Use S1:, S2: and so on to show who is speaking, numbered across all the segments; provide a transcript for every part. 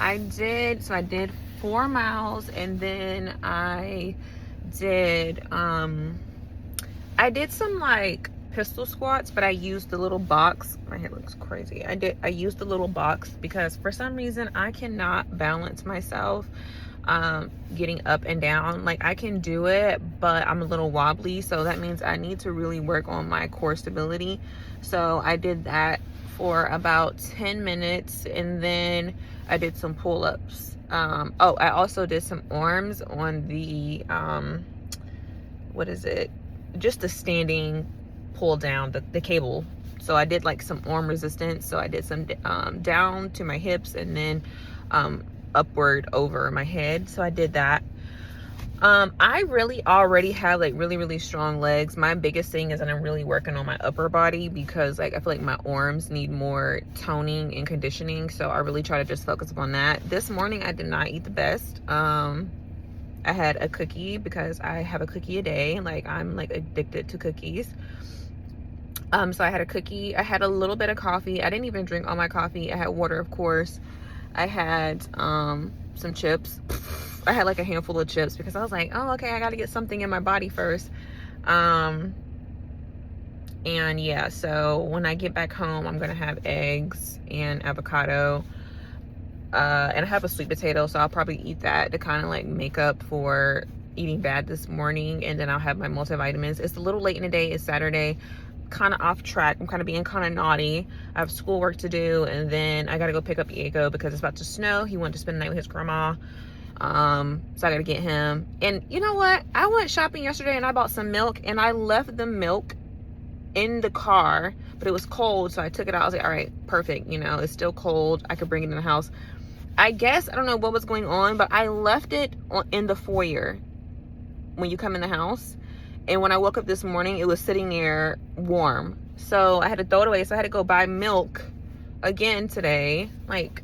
S1: I did 4 miles, and then did I did some like pistol squats, but I used the little box. My hair looks crazy. I used the little box because for some reason I cannot balance myself getting up and down. Like, I can do it, but I'm a little wobbly, so that means I need to really work on my core stability. So I did that for about 10 minutes, and then I did some pull-ups. Oh, I also did some arms on the what is it, just the standing pull down, the cable. So I did like some arm resistance. So I did some down to my hips, and then upward over my head. So I did that. I really already have like really strong legs. My biggest thing is that I'm really working on my upper body, because like I feel like my arms need more toning and conditioning. So I really try to just focus upon that. This morning I did not eat the best. I had a cookie, because I have a cookie a day. Like, I'm like addicted to cookies. So I had a cookie. I had a little bit of coffee. I didn't even drink all my coffee. I had water, of course. I had some chips. I had like a handful of chips, because I was like, oh, okay, I got to get something in my body first. And yeah, so when I get back home, I'm gonna have eggs and avocado. And I have a sweet potato, so I'll probably eat that to kind of like make up for eating bad this morning. And then I'll have my multivitamins. It's a little late in the day. It's Saturday. Kind of off track. I'm kind of being kind of naughty. I have schoolwork to do, and then I gotta go pick up Diego because it's about to snow. He wanted to spend the night with his grandma. So I gotta get him. And you know what? I went shopping yesterday and I bought some milk, and I left the milk in the car, but it was cold, so I took it out. I was like, all right, perfect. You know, it's still cold. I could bring it in the house. I guess, I don't know what was going on, but I left it in the foyer when you come in the house. And when I woke up this morning, it was sitting there warm. So I had to throw it away. So I had to go buy milk again today. Like,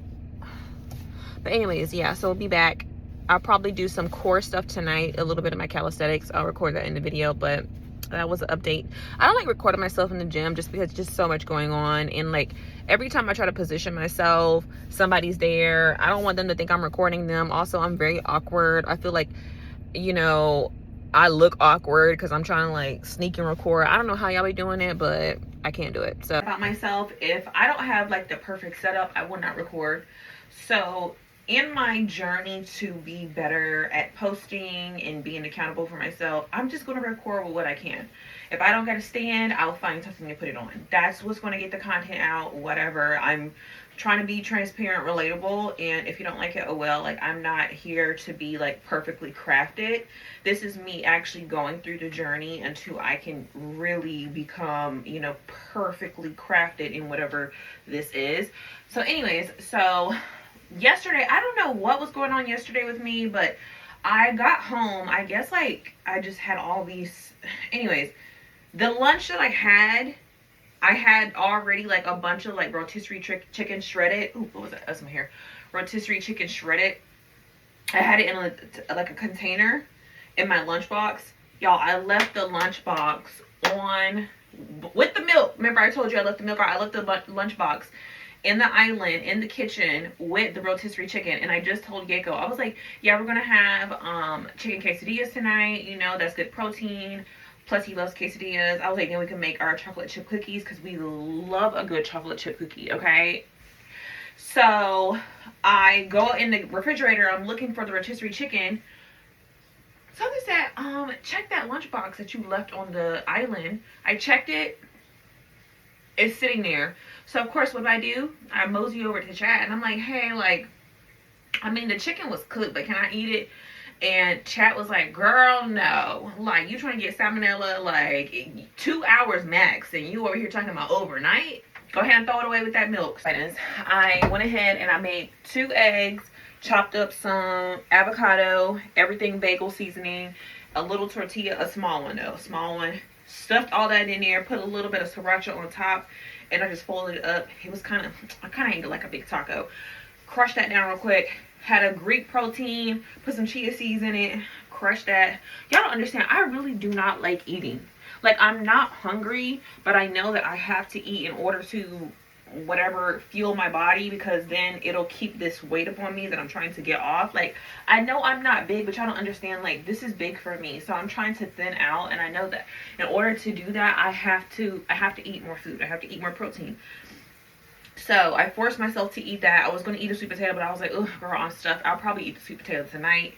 S1: but anyways, yeah, so I'll be back. I'll probably do some core stuff tonight, a little bit of my calisthenics. I'll record that in the video, but that was an update. I don't like recording myself in the gym just because just so much going on, and like every time I try to position myself, somebody's there. I don't want them to think I'm recording them. Also, I'm very awkward. I feel like, you know, I look awkward because I'm trying to like sneak and record. I don't know how y'all be doing it, but I can't do it. So about myself, if I don't have like the perfect setup, I will not record. So in my journey to be better at posting and being accountable for myself, I'm just going to record with what I can. If I don't got a stand, I'll find something to put it on. That's what's going to get the content out, whatever. I'm trying to be transparent, relatable, and if you don't like it, oh well. Like, I'm not here to be like perfectly crafted. This is me actually going through the journey until I can really become, you know, perfectly crafted in whatever this is. So anyways, so yesterday, I don't know what was going on yesterday with me, but I got home. I guess like I just had all these, anyways, the lunch that I had already like a bunch of like rotisserie chicken shredded. Ooh, what was that? That's my hair. Rotisserie chicken shredded. I had it in like a container in my lunchbox. Y'all, I left the lunchbox on with the milk. Remember I told you I left the milk, I left the lunchbox in the island, in the kitchen with the rotisserie chicken. And I just told Yeko, I was like, yeah, we're gonna have chicken quesadillas tonight. You know, that's good protein. Plus he loves quesadillas. I was like, then we can make our chocolate chip cookies, because we love a good chocolate chip cookie, okay? So I go in the refrigerator, I'm looking for the rotisserie chicken. Something said, check that lunchbox that you left on the island. I checked it. It's sitting there. So of course, what do? I mosey over to chat and I'm like, hey, like, I mean, the chicken was cooked, but can I eat it? And chat was like, girl, no. Like, you trying to get salmonella like 2 hours max, and you over here talking about overnight? Go ahead and throw it away with that milk. I went ahead and I made 2 eggs, chopped up some avocado, everything bagel seasoning, a little tortilla, a small one though, small one. Stuffed all that in there, put a little bit of sriracha on top, and I just folded it up. It was kind of, I kind of ate it like a big taco. Crushed that down real quick. Had a Greek protein, put some chia seeds in it, crushed that. Y'all don't understand, I really do not like eating. Like, I'm not hungry, but I know that I have to eat in order to whatever fuel my body, because then it'll keep this weight upon me that I'm trying to get off. Like, I know I'm not big, but y'all don't understand, like, this is big for me, so I'm trying to thin out, and I know that in order to do that, I have to eat more food. I have to eat more protein. So I forced myself to eat that. I was going to eat a sweet potato, but I was like, ugh, girl, I'm stuffed. I'll probably eat the sweet potato tonight.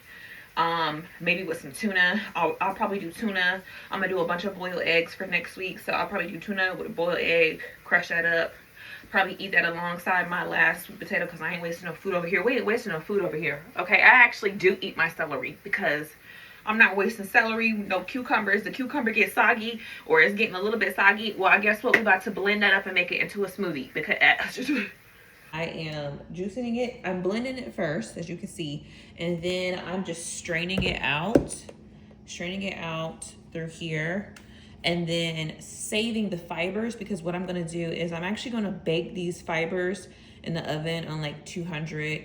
S1: Maybe with some tuna. I'll probably do tuna. I'm gonna do a bunch of boiled eggs for next week, so I'll probably do tuna with a boiled egg, crush that up, probably eat that alongside my last sweet potato, because I ain't wasting no food over here. We ain't wasting no food over here. Okay, I actually do eat my celery, because I'm not wasting celery. No cucumbers. The cucumber gets soggy, or it's getting a little bit soggy. Well, I guess what, we're about to blend that up and make it into a smoothie, because I am juicing it. I'm blending it first, as you can see, and then I'm just straining it out through here, and then saving the fibers, because what I'm gonna do is I'm actually gonna bake these fibers in the oven on like 200,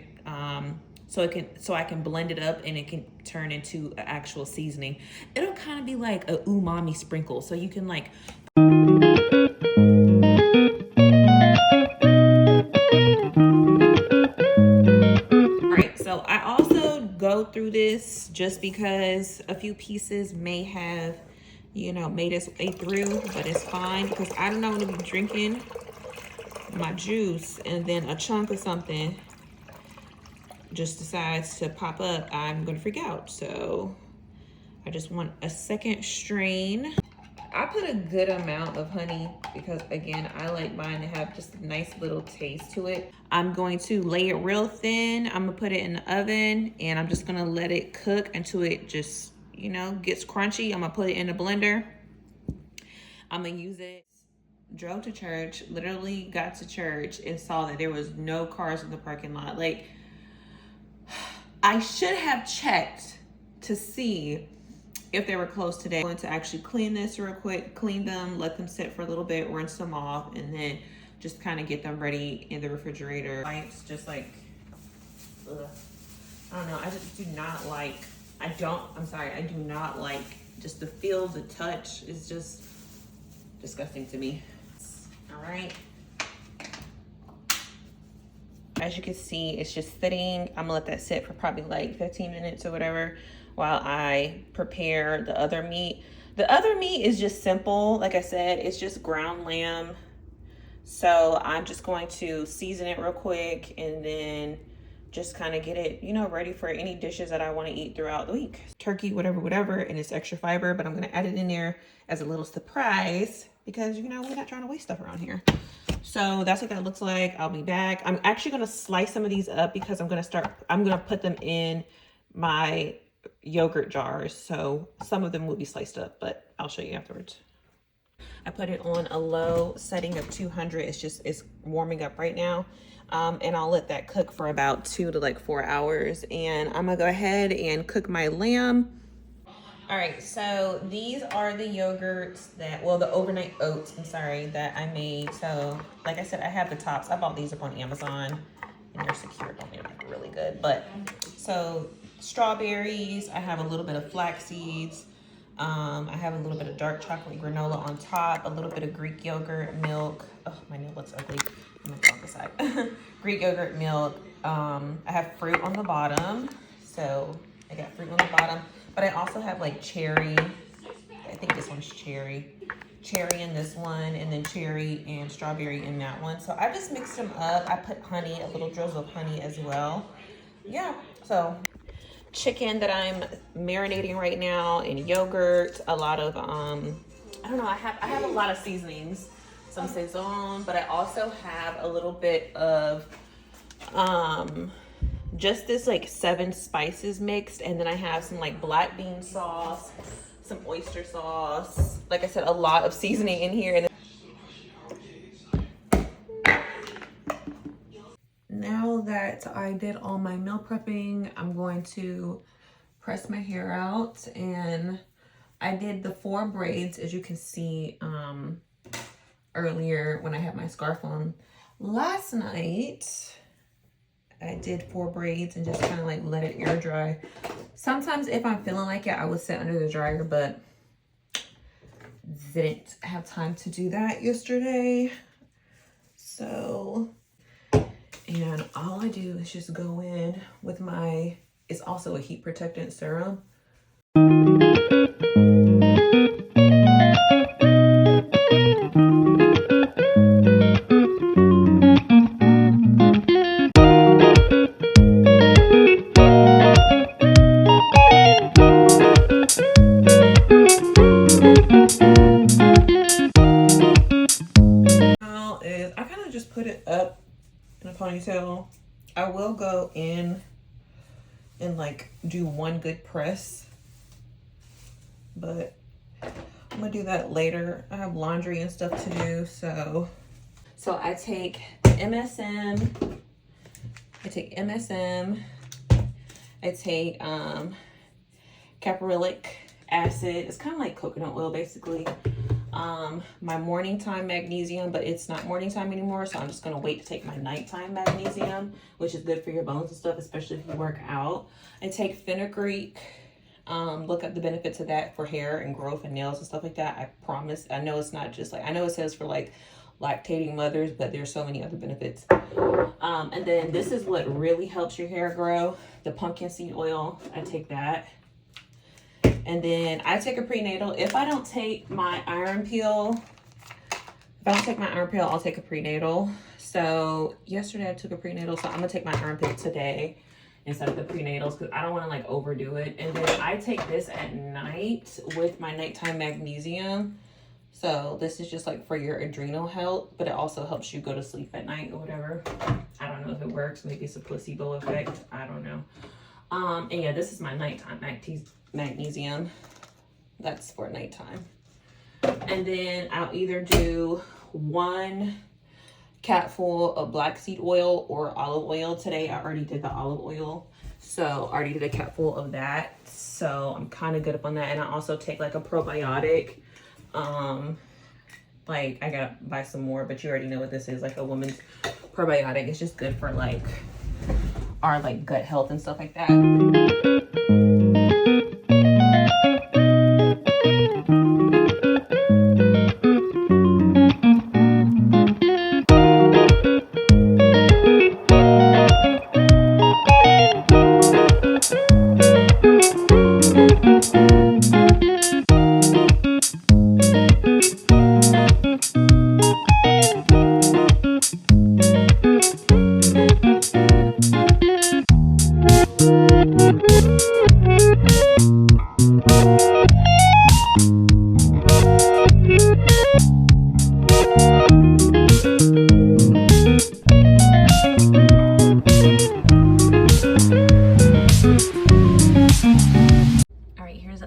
S1: so I can blend it up and it can turn into an actual seasoning. It'll kind of be like a umami sprinkle, so you can like So I also go through this just because a few pieces may have, you know, made its way through, but it's fine, because I don't want to be drinking my juice and then a chunk of something just decides to pop up. I'm gonna freak out. So I just want a second strain. I put a good amount of honey because, again, I like mine to have just a nice little taste to it. I'm going to lay it real thin. I'm gonna put it in the oven, and I'm just gonna let it cook until it just, you know, gets crunchy. I'm gonna put it in the blender. I'm gonna use it. Drove to church, literally got to church and saw that there was no cars in the parking lot. Like, I should have checked to see if they were closed today. I'm going to actually clean this real quick, clean them, let them sit for a little bit, rinse them off, and then just kind of get them ready in the refrigerator. It's just like, ugh. I don't know, I just do not like, I do not like just the feel, the touch is just disgusting to me. All right. As you can see, it's just sitting. I'm gonna let that sit for probably like 15 minutes or whatever, while I prepare the other meat. The other meat is just simple. Like I said, it's just ground lamb. So I'm just going to season it real quick and then just kind of get it, you know, ready for any dishes that I want to eat throughout the week. Turkey, whatever, and it's extra fiber, but I'm gonna add it in there as a little surprise because, you know, we're not trying to waste stuff around here. So that's what that looks like. I'll be back. I'm actually gonna slice some of these up because I'm gonna put them in my yogurt jars. So some of them will be sliced up, but I'll show you afterwards. I put it on a low setting of 200. It's warming up right now. And I'll let that cook for about 2 to 4 hours. And I'm gonna go ahead and cook my lamb. All right, so these are the yogurts that, well, the overnight oats, that I made. So like I said, I have the tops. I bought these up on Amazon and they're secured on there, really good. But so strawberries, I have a little bit of flax seeds. I have a little bit of dark chocolate granola on top, a little bit of Greek yogurt, milk. Oh, my nail looks ugly. I'm gonna go on the side. Greek yogurt, milk. I have fruit on the bottom. So I got fruit on the bottom. But I also have like cherry. I think this one's cherry. Cherry in this one, and then cherry and strawberry in that one. So I just mixed them up. I put honey, a little drizzle of honey as well. Yeah, so chicken that I'm marinating right now in yogurt. A lot of, I don't know, I have a lot of seasonings. Some Saison, but I also have a little bit of, just this 7 spices mixed, and then I have some black bean sauce, some oyster sauce. Like I said, a lot of seasoning in here. Now that I did all my meal prepping, I'm going to press my hair out, and I did the 4 braids, as you can see earlier when I had my scarf on. Last night I did 4 braids and just kind of let it air dry. Sometimes if I'm feeling like it, I would sit under the dryer, but didn't have time to do that yesterday. So, and all I do is just go in with my, it's also a heat protectant serum. Now is I kind of just put it up in a ponytail. I will go in and like do one good press, but I'm gonna do that later. I have laundry and stuff to do, so I take MSM. I take MSM. I take caprylic acid. It's kind of like coconut oil, basically. My morning time magnesium, but it's not morning time anymore, so I'm just gonna wait to take my nighttime magnesium, which is good for your bones and stuff, especially if you work out. I take fenugreek. Look up the benefits of that for hair and growth and nails and stuff like that. I promise. I know it's not just like, I know it says for like lactating mothers, but there's so many other benefits. And then this is what really helps your hair grow, the pumpkin seed oil. I take that. And then I take a prenatal. If I don't take my iron pill, I'll take a prenatal. So yesterday I took a prenatal, so I'm gonna take my iron pill today instead of the prenatals because I don't want to like overdo it. And then I take this at night with my nighttime magnesium. So this is just like for your adrenal health, but it also helps you go to sleep at night or whatever. I don't know if it works. Maybe it's a placebo effect. I don't know. And yeah, this is my nighttime magnesium. That's for nighttime. And then I'll either do one capful of black seed oil or olive oil. Today I already did the olive oil, so I already did a capful of that, so I'm kind of good up on that. And I also take like a probiotic. Like I gotta buy some more, but you already know what this is, like a woman's probiotic. It's just good for like our like gut health and stuff like that.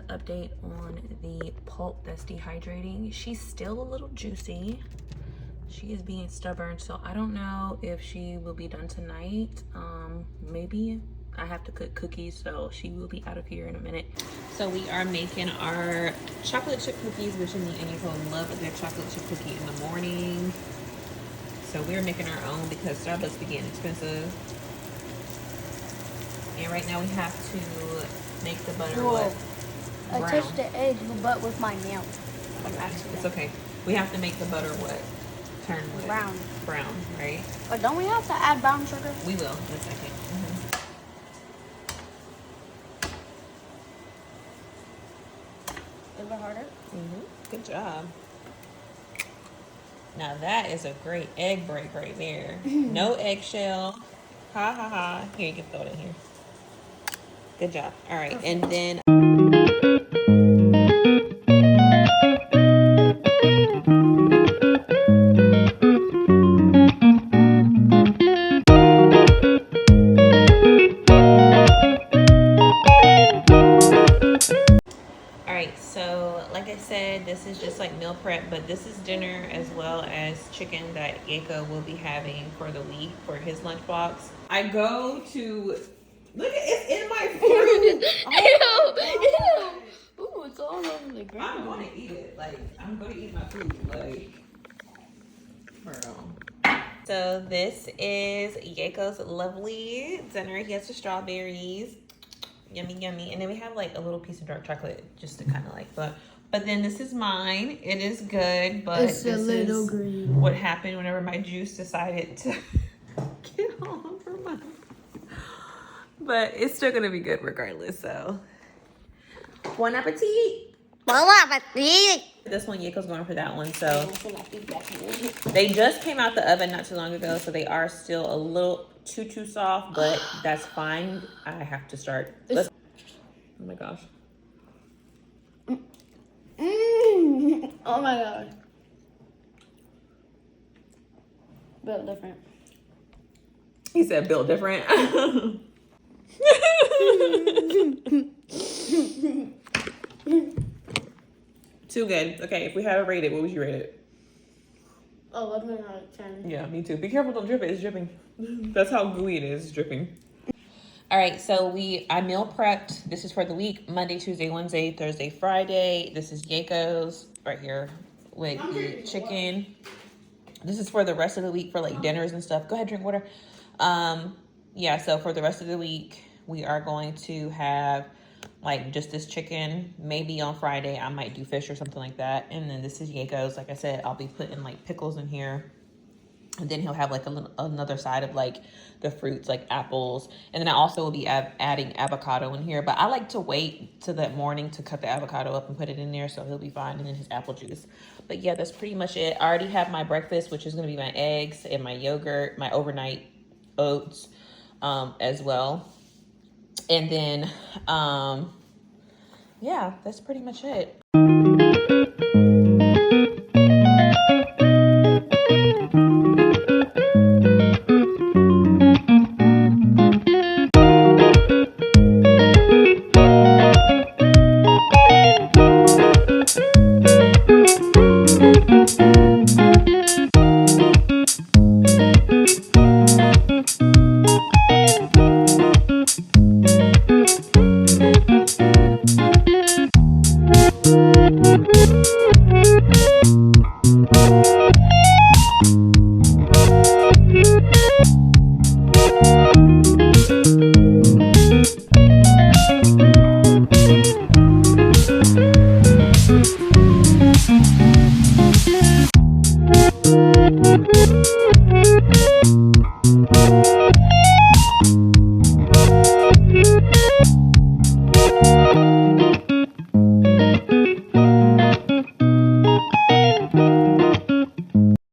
S1: Update on the pulp that's dehydrating. She's still a little juicy. She is being stubborn, so I don't know if she will be done tonight. Maybe. I have to cook cookies, so she will be out of here in a minute. So we are making our chocolate chip cookies, which me and Nicole love a good chocolate chip cookie in the morning. So we're making our own because Starbucks be getting expensive. And right now we have to make the butter what?
S2: I touched the edge, but with my nail.
S1: It's okay. We have to make the butter what? Turn what?
S2: Brown.
S1: Brown, right?
S2: But don't we have to add brown sugar?
S1: We will in a second.
S2: Is it harder?
S1: Good job. Now that is a great egg break right there. No eggshell. Ha ha ha. Here, you can throw it in here. Good job. All right, and then this is just like meal prep, but this is dinner as well as chicken that Yeka will be having for the week for his lunchbox. I go to look at it's in my food.
S2: Oh, ew. Ooh, it's all over the ground.
S1: I'm gonna eat it. Like I'm gonna eat my food. Like so this is Yeka's lovely dinner. He has the strawberries. Yummy, yummy. And then we have like a little piece of dark chocolate just to kind of like, but But then this is mine. It is good, but
S2: It's a
S1: this
S2: little
S1: is
S2: green.
S1: what happened whenever my juice decided to get all over my. But it's still gonna be good regardless. So, bon appetit. This one, Yako's going for that one. So they just came out the oven not too long ago, so they are still a little too soft, but that's fine. I have to start. Oh my gosh.
S2: Oh my god. Built different.
S1: He said built different. Too good. Okay, if we had to rate it, what would you rate it?
S2: 11 out of 10.
S1: Yeah, me too. Be careful, don't drip it. It's dripping. That's how gooey it is. It's dripping. All right, so I meal prepped. This is for the week: Monday, Tuesday, Wednesday, Thursday, Friday. This is Yako's right here with the chicken. This is for the rest of the week for like dinners and stuff. Go ahead, drink water. Yeah, so for the rest of the week, we are going to have like just this chicken. Maybe on Friday, I might do fish or something like that. And then this is Yako's. Like I said, I'll be putting like pickles in here. And then he'll have like another side of like the fruits, like apples. And then I also will be adding avocado in here. But I like to wait till that morning to cut the avocado up and put it in there, so he'll be fine. And then his apple juice. But yeah, that's pretty much it. I already have my breakfast, which is going to be my eggs and my yogurt, my overnight oats as well. And then, yeah, that's pretty much it.